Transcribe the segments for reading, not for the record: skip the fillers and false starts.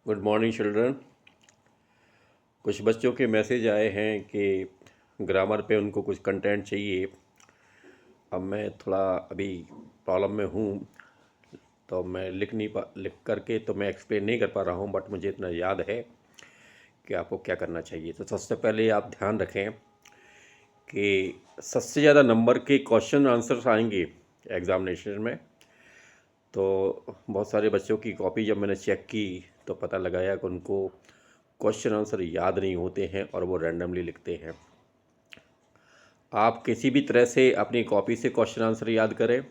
Good morning children. कुछ बच्चों के मैसेज आए हैं कि ग्रामर पे उनको कुछ कंटेंट चाहिए। अब मैं थोड़ा अभी प्रॉब्लम में हूँ, तो मैं लिख करके तो मैं एक्सप्लेन नहीं कर पा रहा हूँ, बट मुझे इतना याद है कि आपको क्या करना चाहिए। तो सबसे पहले आप ध्यान रखें कि सबसे ज़्यादा नंबर के क्वेश्चन आंसर्स आएंगे एग्ज़ामिनेशन में। तो बहुत सारे बच्चों की कॉपी जब मैंने चेक की तो पता लगाया कि उनको क्वेश्चन आंसर याद नहीं होते हैं और वो रैंडमली लिखते हैं। आप किसी भी तरह से अपनी कॉपी से क्वेश्चन आंसर याद करें,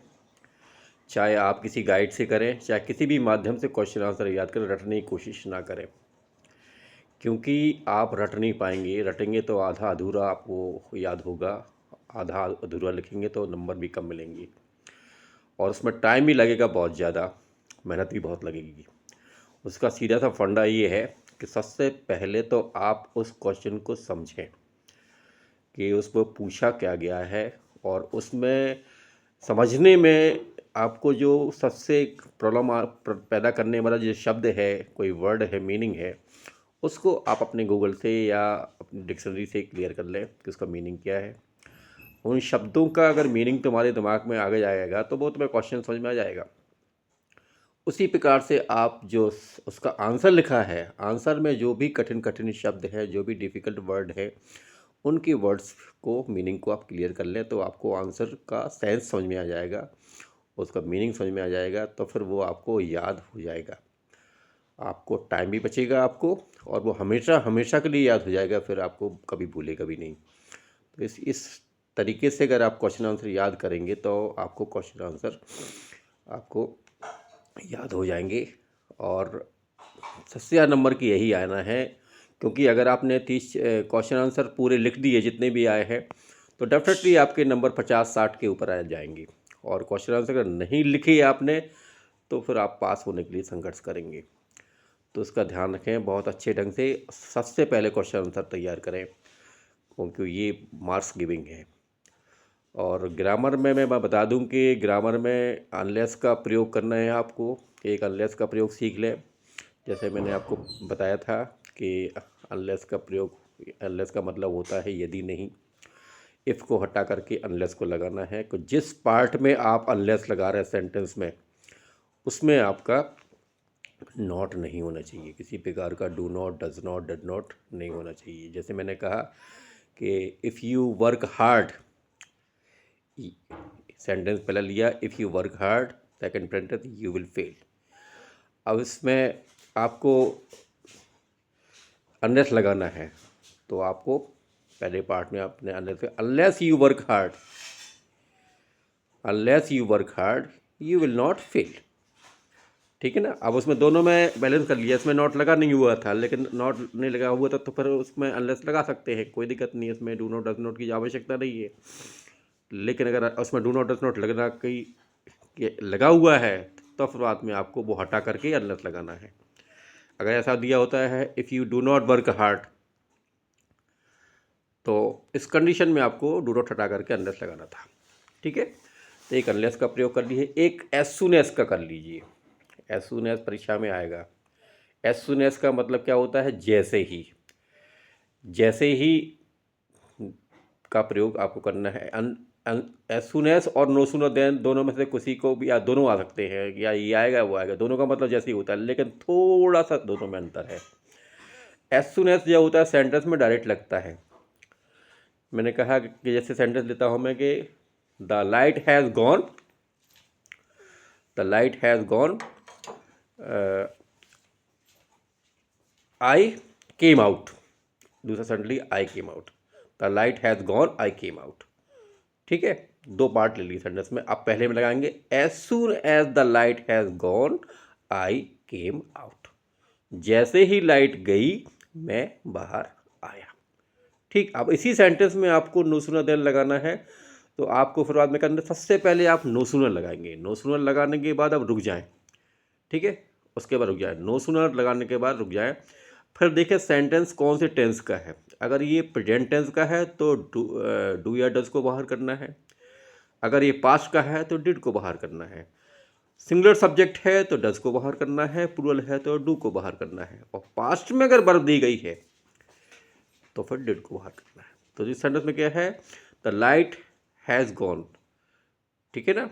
चाहे आप किसी गाइड से करें, चाहे किसी भी माध्यम से क्वेश्चन आंसर याद करें, रटने की कोशिश ना करें। क्योंकि आप रट नहीं पाएंगे, रटेंगे तो आधा अधूरा आपको याद होगा, आधा अधूरा लिखेंगे तो नंबर भी कम मिलेंगे और उसमें टाइम भी लगेगा बहुत ज़्यादा, मेहनत भी बहुत लगेगी। उसका सीधा सा फंडा ये है कि सबसे पहले तो आप उस क्वेश्चन को समझें कि उसमें पूछा क्या गया है, और उसमें समझने में आपको जो सबसे प्रॉब्लम पैदा करने वाला जो शब्द है, कोई वर्ड है, मीनिंग है, उसको आप अपने गूगल से या अपनी डिक्शनरी से क्लियर कर लें कि उसका मीनिंग क्या है। उन शब्दों का अगर मीनिंग तुम्हारे दिमाग में आगे जाएगा तो वो तुम्हें क्वेश्चन समझ में आ जाएगा। उसी प्रकार से आप जो उसका आंसर लिखा है, आंसर में जो भी कठिन कठिन शब्द है, जो भी डिफ़िकल्ट वर्ड है, उनकी वर्ड्स को, मीनिंग को आप क्लियर कर लें तो आपको आंसर का सेंस समझ में आ जाएगा, उसका मीनिंग समझ में आ जाएगा। तो फिर वो आपको याद हो जाएगा, आपको टाइम भी बचेगा आपको, और वो हमेशा हमेशा के लिए याद हो जाएगा, फिर आपको कभी भूलेगा भी नहीं। तो इस तरीके से अगर आप क्वेश्चन आंसर याद करेंगे तो आपको क्वेश्चन आंसर आपको याद हो जाएंगे। और सबसे ज़्यादा नंबर की यही आना है, क्योंकि अगर आपने 30 क्वेश्चन आंसर पूरे लिख दिए जितने भी आए हैं तो डेफिनेटली आपके नंबर 50-60 के ऊपर आ जाएंगे। और क्वेश्चन आंसर अगर नहीं लिखे आपने तो फिर आप पास होने के लिए संघर्ष करेंगे। तो इसका ध्यान रखें, बहुत अच्छे ढंग से सबसे पहले क्वेश्चन आंसर तैयार करें, क्योंकि ये मार्क्स गिविंग है। और ग्रामर में मैं बता दूं कि ग्रामर में अनलेस का प्रयोग करना है आपको। एक अनलेस का प्रयोग सीख लें, जैसे मैंने आपको बताया था कि अनलेस का प्रयोग, अनलेस का मतलब होता है यदि नहीं। इफ़ को हटा करके अनलेस को लगाना है। तो जिस पार्ट में आप अनलेस लगा रहे हैं सेंटेंस में, उसमें आपका नॉट नहीं होना चाहिए, किसी प्रकार का do not, does not, did not नहीं होना चाहिए। जैसे मैंने कहा कि if you work hard, sentence पहले लिया, if you work hard, second sentence you will fail. अब इसमें आपको अनलेस लगाना है, तो आपको पहले पार्ट में अपने unless you work hard, unless you work hard you will not fail. ठीक है ना। अब उसमें दोनों में बैलेंस कर लिया, इसमें नॉट लगा नहीं हुआ था, लेकिन नॉट नहीं लगा हुआ था तो फिर उसमें अनलेस लगा सकते हैं, कोई दिक्कत नहीं है, इसमें डू नॉट डज नॉट की आवश्यकता नहीं है। लेकिन अगर उसमें डू नॉट डज नॉट लगना कहीं लगा हुआ है तो फिर बाद में आपको वो हटा करके अनलेस लगाना है। अगर ऐसा दिया होता है if you do not work hard, तो इस कंडीशन में आपको डू नॉट हटा करके अनलेस लगाना था। ठीक है। तो एक अनलेस का प्रयोग कर लीजिए, एक एज सून एज का कर लीजिए। एज सून एज परीक्षा में आएगा। एज सून एज का मतलब क्या होता है, जैसे ही, जैसे ही का प्रयोग आपको करना है। एज सून एज और नो सूनर देन, दोनों में से किसी को भी, या दोनों आ सकते हैं, या ये आएगा वो आएगा, दोनों का मतलब जैसे ही होता है, लेकिन थोड़ा सा दोनों में अंतर है। एज सून एज जो होता है सेंटेंस में डायरेक्ट लगता है। मैंने कहा कि जैसे सेंटेंस लेता हूँ मैं कि the light has gone, the light has gone, I came out. दूसरा suddenly I came out, the light has gone I came out. ठीक है। दो पार्ट ले लिए सेंटेंस में। अब पहले में लगाएंगे as soon as the light has gone I came out, जैसे ही लाइट गई मैं बाहर आया। ठीक। अब इसी सेंटेंस में आपको नो सूनर देन लगाना है, तो आपको फिर बाद में करना, सबसे पहले आप नो सूनर लगाएंगे। नो सूनर लगाने के बाद अब रुक जाएं। ठीक है। उसके बाद रुक जाए, नो सूनर लगाने के बाद रुक जाए। फिर देखिए सेंटेंस कौन से टेंस का है। अगर ये प्रेजेंट टेंस का है तो डू या डज को बाहर करना है। अगर ये पास्ट का है तो डिड को बाहर करना है। सिंगुलर सब्जेक्ट है तो डज को बाहर करना है, प्लूरल है तो डू को बाहर करना है, और पास्ट में अगर वर्ब दी गई है तो फिर डिड को बाहर करना है। तो इस सेंटेंस में क्या है, द लाइट हैज़ गॉन, ठीक है ना।